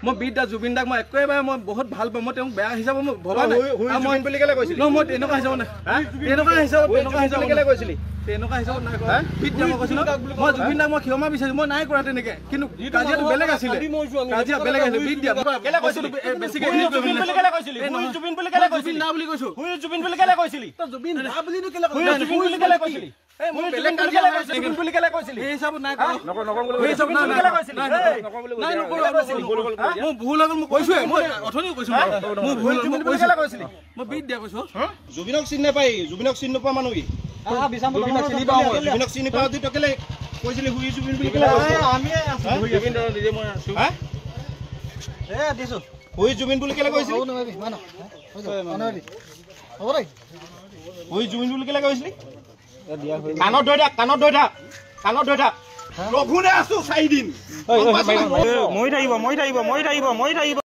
মই বিদ্যা জুবিন দাক মই একেবাৰে মই বহুত ভাল পাওঁ মই তেওঁক বেয়া হিচাপে মই ভবা নাই মই বুলি কেলে কৈছিলি মই তেনেকুৱা হিচাপত নাই তেনেকুৱা হিচাপত কেলে কৈছিলি তেনেকুৱা হিচাপত নাই কৰা বিদ্যা মই কৈছিলো মই জুবিন দাক মই ক্ষমা বিচাৰিছো মই নাই কৰা তেনেকে কিন্তু কাজিয়াটো বেলেগ আছিলে কাজিয়া বেলেগ আছিলে বিদ্যা কেলে কৈছিলি বেছিকে জুবিন বুলি কেলে কৈছিলি জুবিন বুলি কেলে কৈছিলি না বুলি কৈছো জুবিন বুলি কেলে কৈছিলি তো জুবিন না বুলি কেলে জুবিন বুলি কেলে কৈছিলি মই বেলেগ কেলে কৈছিলি জুবিন বুলি কেলে কৈছিলি এই হিচাপত নাই কৰা নকম বুলি এই হিচাপত নাই কেলে কৈছিলি নাই মই ভুল আগল মই কৈছো মই অথনিও কৈছো মই ভুল জুবিন বুলি কেলে কৈছিলি মই বিদ্যা কৈছো জুবিনক চিনি নাপাই জুবিনক চিনি নোপোৱা মানুহ কি জুবিনক চিনি পাওঁ জুবিনক চিনি পাওঁ দি তই কেলে কৈছিলি হুই জুবিন বুলি কেলে আমি আছো জুবিন দাদা নিজে মই আছো দিছো হুই জুবিন বুলি কেলে কৈছিলি হুই জুবিন বুলি কেলে কৈছিলি কাণত ধৰি থাক কাণত ধৰি থাক ৰঘুনে আছো 4 দিন মই থাকিব